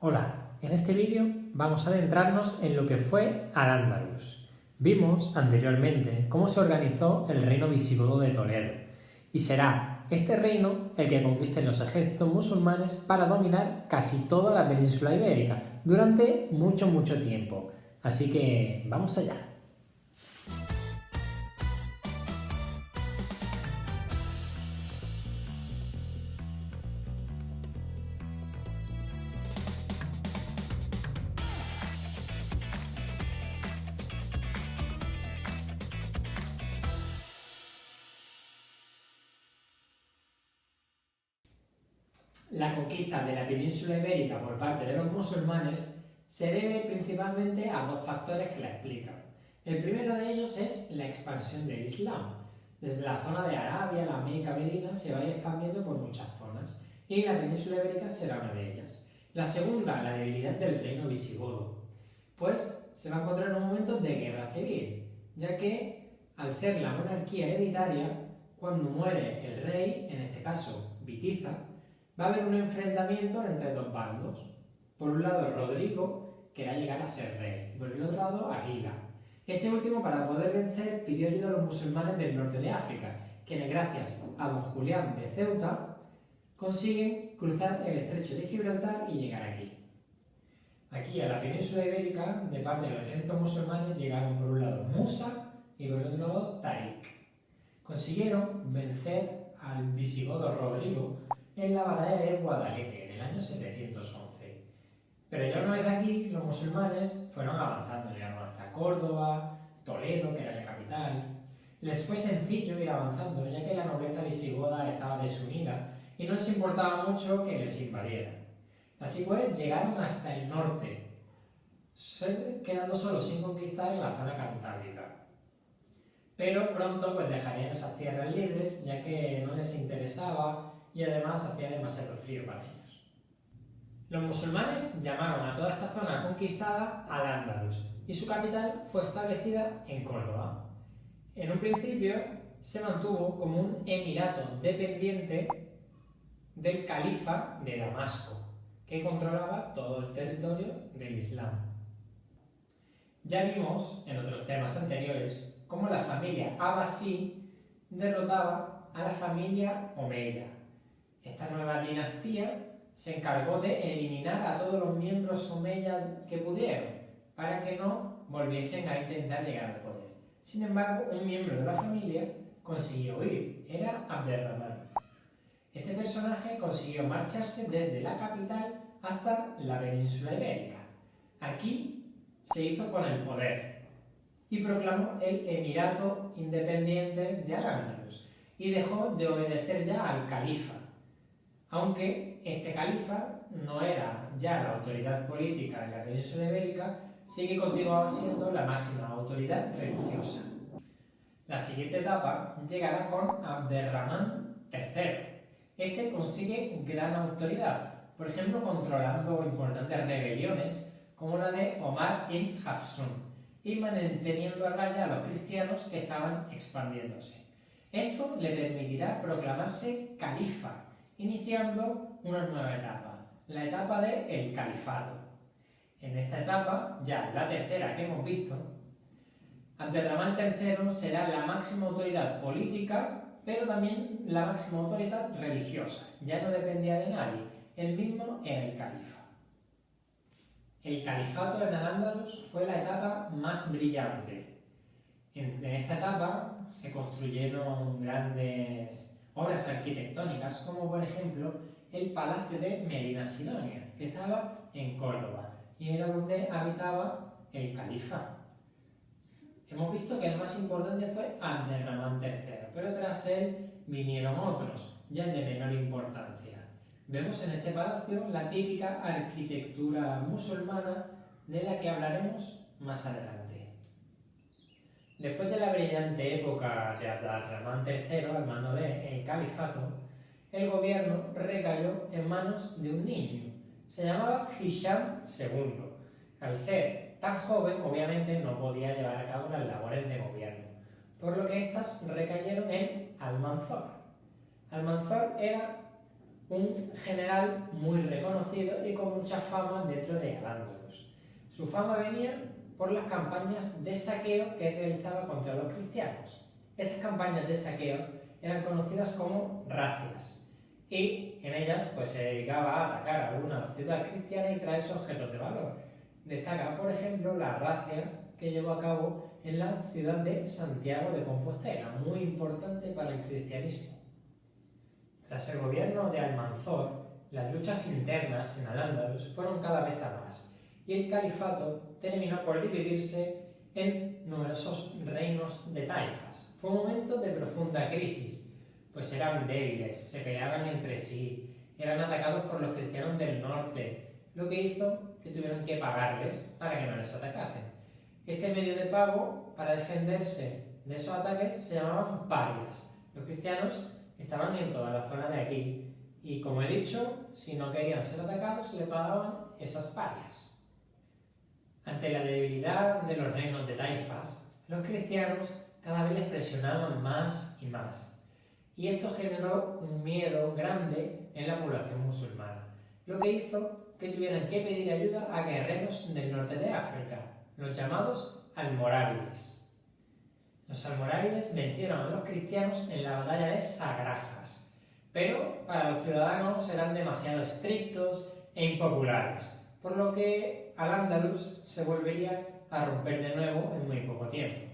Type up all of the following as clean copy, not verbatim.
Hola, en este vídeo vamos a adentrarnos en lo que fue Al-Ándalus. Vimos anteriormente cómo se organizó el reino visigodo de Toledo, y será este reino el que conquisten los ejércitos musulmanes para dominar casi toda la península ibérica durante mucho tiempo. Así que vamos allá. La conquista de la península ibérica por parte de los musulmanes se debe principalmente a dos factores que la explican. El primero de ellos es la expansión del Islam. Desde la zona de Arabia, la Meca, Medina, se va a ir expandiendo por muchas zonas, y la península ibérica será una de ellas. La segunda, la debilidad del reino visigodo, pues se va a encontrar en un momento de guerra civil, ya que al ser la monarquía hereditaria, cuando muere el rey, en este caso Witiza, va a haber un enfrentamiento entre dos bandos. Por un lado Rodrigo, que era llegar a ser rey, y por el otro lado Águila. Este último, para poder vencer, pidió ayuda a los musulmanes del norte de África, quienes gracias a don Julián de Ceuta consiguen cruzar el estrecho de Gibraltar y llegar aquí. Aquí a la península ibérica, de parte de los ejércitos musulmanes, llegaron por un lado Musa y por el otro lado Tarik. Consiguieron vencer al visigodo Rodrigo en la batalla de Guadalete, en el año 711. Pero ya una vez aquí, los musulmanes fueron avanzando, llegaron hasta Córdoba, Toledo, que era la capital. Les fue sencillo ir avanzando, ya que la nobleza visigoda estaba desunida y no les importaba mucho que les invadieran. Así pues, llegaron hasta el norte, quedando solo sin conquistar en la zona cantábrica. Pero pronto pues dejarían esas tierras libres, ya que no les interesaba y además hacía demasiado frío para ellos. Los musulmanes llamaron a toda esta zona conquistada Al-Ándalus, y su capital fue establecida en Córdoba. En un principio se mantuvo como un emirato dependiente del califa de Damasco, que controlaba todo el territorio del Islam. Ya vimos en otros temas anteriores cómo la familia Abbasí derrotaba a la familia Omeya. Esta nueva dinastía se encargó de eliminar a todos los miembros Omeya que pudieron, para que no volviesen a intentar llegar al poder. Sin embargo, un miembro de la familia consiguió huir, era Abderramán. Este personaje consiguió marcharse desde la capital hasta la península ibérica. Aquí se hizo con el poder y proclamó el Emirato Independiente de Al-Ándalus y dejó de obedecer ya al califa, aunque este califa no era ya la autoridad política en la península ibérica, sí que continuaba siendo la máxima autoridad religiosa. La siguiente etapa llegará con Abderramán III. Este consigue gran autoridad, por ejemplo controlando importantes rebeliones como la de Omar ibn Hafsun y manteniendo a raya a los cristianos que estaban expandiéndose. Esto le permitirá proclamarse califa, iniciando una nueva etapa, la etapa del califato. En esta etapa, ya la tercera que hemos visto, Abderramán III será la máxima autoridad política, pero también la máxima autoridad religiosa. Ya no dependía de nadie, él mismo era el califa. El califato en Al-Ándalus fue la etapa más brillante. En esta etapa se construyeron grandes obras arquitectónicas, como por ejemplo el Palacio de Medina Sidonia, que estaba en Córdoba, y era donde habitaba el califa. Hemos visto que el más importante fue Abderramán III, pero tras él vinieron otros, ya de menor importancia. Vemos en este palacio la típica arquitectura musulmana de la que hablaremos más adelante. Después de la brillante época de Abderramán III al mando del califato, el gobierno recayó en manos de un niño. Se llamaba Hisham II. Al ser tan joven, obviamente no podía llevar a cabo las labores de gobierno, por lo que éstas recayeron en Almanzor. Almanzor era un general muy reconocido y con mucha fama dentro de Al-Ándalus. Su fama venía por las campañas de saqueo que realizaba contra los cristianos. Estas campañas de saqueo eran conocidas como razias y en ellas pues, se dedicaba a atacar a alguna ciudad cristiana y traerse objetos de valor. Destaca, por ejemplo, la racia que llevó a cabo en la ciudad de Santiago de Compostela, muy importante para el cristianismo. Tras el gobierno de Almanzor, las luchas internas en Al-Ándalus fueron cada vez a más y el califato terminó por dividirse en numerosos reinos de taifas. Fue un momento de profunda crisis, pues eran débiles, se peleaban entre sí, eran atacados por los cristianos del norte, lo que hizo que tuvieran que pagarles para que no les atacasen. Este medio de pago para defenderse de esos ataques se llamaban parias. Los cristianos estaban en toda la zona de aquí y, como he dicho, si no querían ser atacados le pagaban esas parias. Ante la debilidad de los reinos de taifas, los cristianos cada vez les presionaban más y más. Y esto generó un miedo grande en la población musulmana, lo que hizo que tuvieran que pedir ayuda a guerreros del norte de África, los llamados almorávides. Los almorávides vencieron a los cristianos en la batalla de Sagrajas, pero para los ciudadanos eran demasiado estrictos e impopulares, por lo que Al-Ándalus se volvería a romper de nuevo en muy poco tiempo.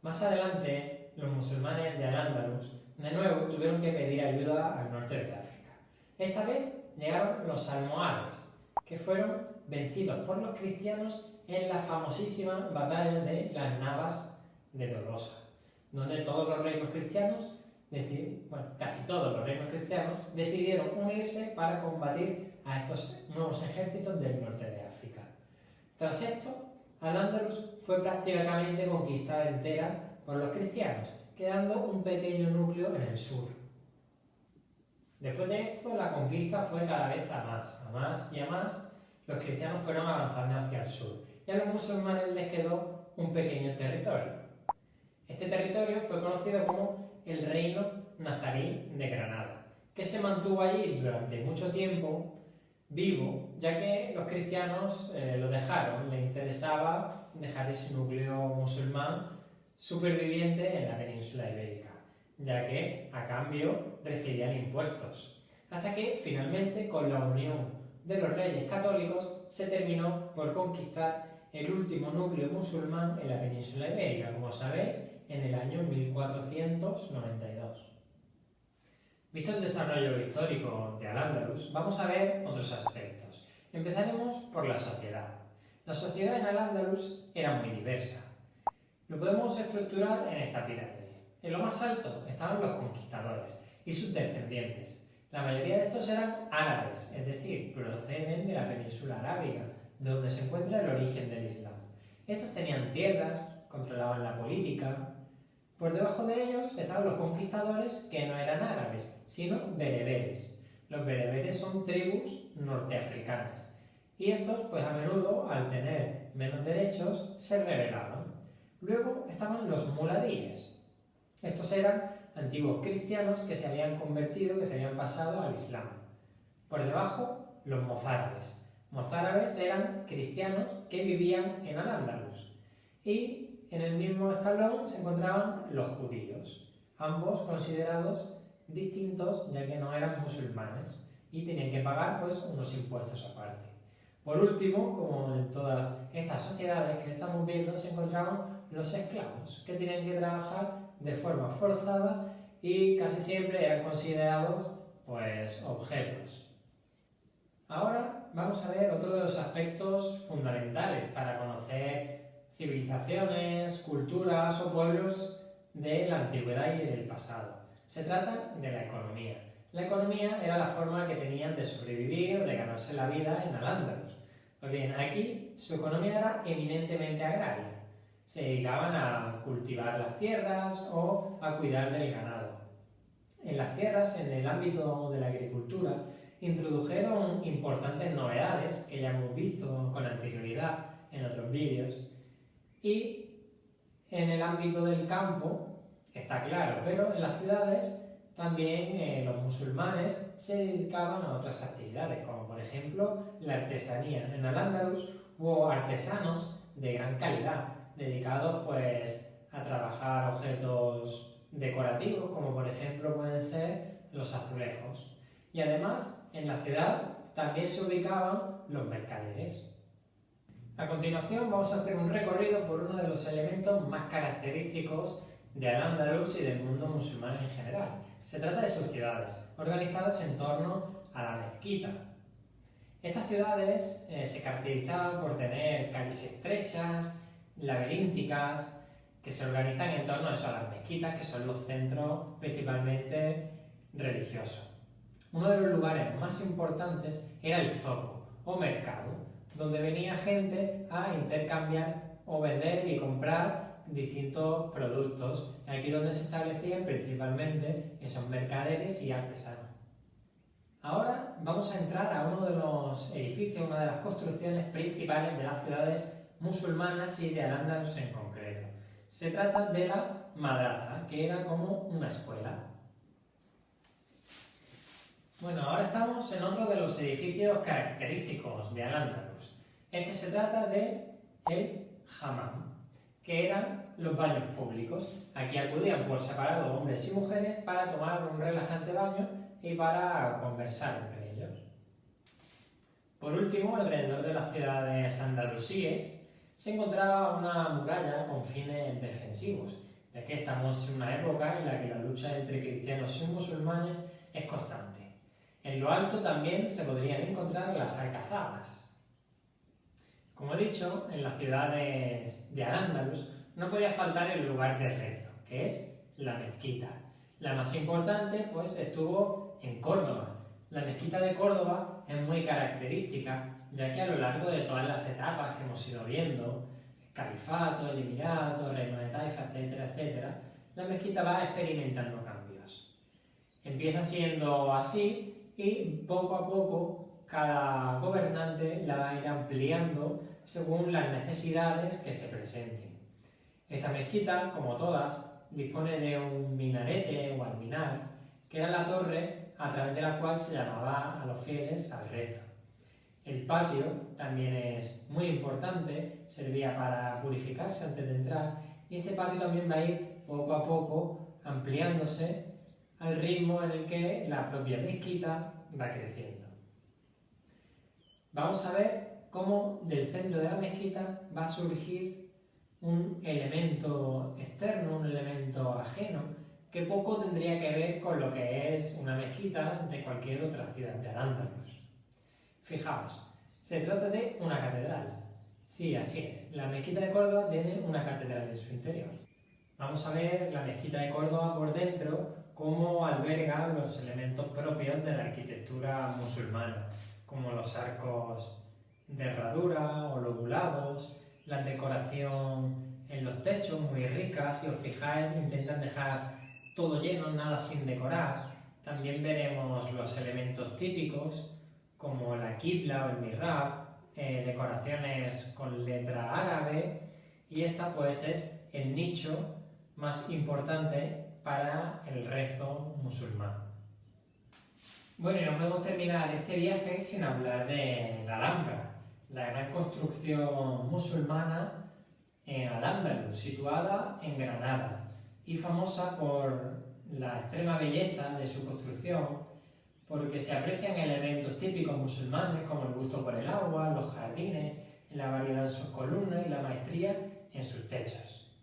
Más adelante, los musulmanes de Al-Ándalus de nuevo tuvieron que pedir ayuda al norte de África. Esta vez llegaron los almohades, que fueron vencidos por los cristianos en la famosísima batalla de las Navas de Tolosa, donde todos los reinos cristianos, casi todos los reinos cristianos, decidieron unirse para combatir a estos nuevos ejércitos del norte de África. Tras esto, Al-Ándalus fue prácticamente conquistada entera por los cristianos, quedando un pequeño núcleo en el sur. Después de esto, la conquista fue cada vez a más y a más, los cristianos fueron avanzando hacia el sur y a los musulmanes les quedó un pequeño territorio. Este territorio fue conocido como el Reino Nazarí de Granada, que se mantuvo allí durante mucho tiempo vivo, ya que los cristianos lo dejaron, les interesaba dejar ese núcleo musulmán superviviente en la península ibérica, ya que a cambio recibían impuestos, hasta que finalmente con la unión de los reyes católicos se terminó por conquistar el último núcleo musulmán en la península ibérica, como sabéis, en el año 1492. Visto el desarrollo histórico de Al-Ándalus, vamos a ver otros aspectos. Empezaremos por la sociedad. La sociedad en Al-Ándalus era muy diversa. Lo podemos estructurar en esta pirámide. En lo más alto estaban los conquistadores y sus descendientes. La mayoría de estos eran árabes, es decir, proceden de la península arábiga, de donde se encuentra el origen del Islam. Estos tenían tierras, controlaban la política. Por debajo de ellos estaban los conquistadores que no eran árabes, sino bereberes. Los bereberes son tribus norteafricanas. Y estos, pues a menudo, al tener menos derechos, se rebelaban. Luego estaban los muladíes. Estos eran antiguos cristianos que se habían convertido, que se habían pasado al Islam. Por debajo, los mozárabes. Mozárabes eran cristianos que vivían en Al-Ándalus. Y en el mismo escalón se encontraban los judíos, ambos considerados distintos ya que no eran musulmanes y tenían que pagar pues unos impuestos aparte. Por último, como en todas estas sociedades que estamos viendo, se encontraban los esclavos, que tenían que trabajar de forma forzada y casi siempre eran considerados pues objetos. Ahora vamos a ver otro de los aspectos fundamentales para conocer civilizaciones, culturas o pueblos de la antigüedad y del pasado. Se trata de la economía. La economía era la forma que tenían de sobrevivir o de ganarse la vida en Al-Ándalus. Pues bien, aquí su economía era eminentemente agraria. Se dedicaban a cultivar las tierras o a cuidar del ganado. En las tierras, en el ámbito de la agricultura, introdujeron importantes novedades que ya hemos visto con anterioridad en otros vídeos. Y en el ámbito del campo, está claro, pero en las ciudades también los musulmanes se dedicaban a otras actividades, como por ejemplo la artesanía. En Al-Ándalus hubo artesanos de gran calidad, dedicados pues a trabajar objetos decorativos, como por ejemplo pueden ser los azulejos. Y además, en la ciudad también se ubicaban los mercaderes. A continuación vamos a hacer un recorrido por uno de los elementos más característicos de Al-Ándalus y del mundo musulmán en general. Se trata de sus ciudades, organizadas en torno a la mezquita. Estas ciudades se caracterizaban por tener calles estrechas, laberínticas, que se organizan en torno a eso, a las mezquitas, que son los centros principalmente religiosos. Uno de los lugares más importantes era el zoco o mercado, donde venía gente a intercambiar o vender y comprar distintos productos. Aquí donde se establecían principalmente esos mercaderes y artesanos. Ahora vamos a entrar a uno de los edificios, una de las construcciones principales de las ciudades musulmanas y de Al-Ándalus en concreto. Se trata de la madraza, que era como una escuela. Bueno, ahora estamos en otro de los edificios característicos de Al-Ándalus. Este se trata de el hammam, que eran los baños públicos. Aquí acudían por separado hombres y mujeres para tomar un relajante baño y para conversar entre ellos. Por último, alrededor de las ciudades andalusíes se encontraba una muralla con fines defensivos, ya que estamos en una época en la que la lucha entre cristianos y musulmanes es constante. En lo alto también se podrían encontrar las alcazabas. Como he dicho, en las ciudades de Al-Ándalus no podía faltar el lugar de rezo, que es la mezquita. La más importante, pues, estuvo en Córdoba. La mezquita de Córdoba es muy característica, ya que a lo largo de todas las etapas que hemos ido viendo, el califato, el emirato, el reino de Taifa, etcétera, etcétera, la mezquita va experimentando cambios. Empieza siendo así y poco a poco cada gobernante la va a ir ampliando según las necesidades que se presenten. Esta mezquita, como todas, dispone de un minarete o alminar, que era la torre a través de la cual se llamaba a los fieles al rezo. El patio también es muy importante, servía para purificarse antes de entrar, y este patio también va a ir poco a poco ampliándose al ritmo en el que la propia mezquita va creciendo. Vamos a ver cómo del centro de la mezquita va a surgir un elemento externo, un elemento ajeno, que poco tendría que ver con lo que es una mezquita de cualquier otra ciudad de Al-Ándalus. Fijaos, se trata de una catedral. Sí, así es, la mezquita de Córdoba tiene una catedral en su interior. Vamos a ver la mezquita de Córdoba por dentro, cómo alberga los elementos propios de la arquitectura musulmana, como los arcos de herradura o lobulados, la decoración en los techos muy rica. Si os fijáis, intentan dejar todo lleno, nada sin decorar. También veremos los elementos típicos como la qibla o el mihrab, decoraciones con letra árabe, y esta pues es el nicho más importante para el rezo musulmán. Bueno, y no podemos terminar este viaje sin hablar de la Alhambra, la gran construcción musulmana en Al-Ándalus, situada en Granada y famosa por la extrema belleza de su construcción, porque se aprecian elementos típicos musulmanes como el gusto por el agua, los jardines, la variedad de sus columnas y la maestría en sus techos.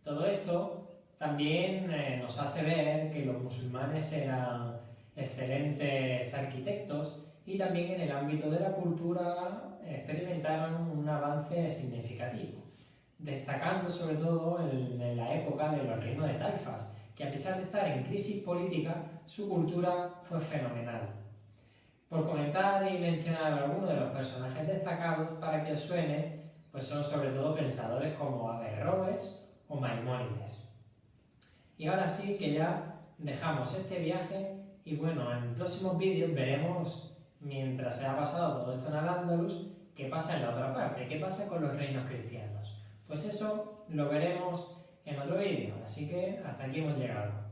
Todo esto también nos hace ver que los musulmanes eran excelentes arquitectos y también en el ámbito de la cultura experimentaron un avance significativo, destacando sobre todo en la época de los reinos de taifas, que a pesar de estar en crisis política, su cultura fue fenomenal. Por comentar y mencionar algunos de los personajes destacados para que os suene, pues son sobre todo pensadores como Averroes o Maimónides. Y ahora sí que ya dejamos este viaje y bueno, en próximos vídeos veremos, mientras se ha pasado todo esto en Al-Ándalus, qué pasa en la otra parte, qué pasa con los reinos cristianos. Pues eso lo veremos en otro vídeo, así que hasta aquí hemos llegado.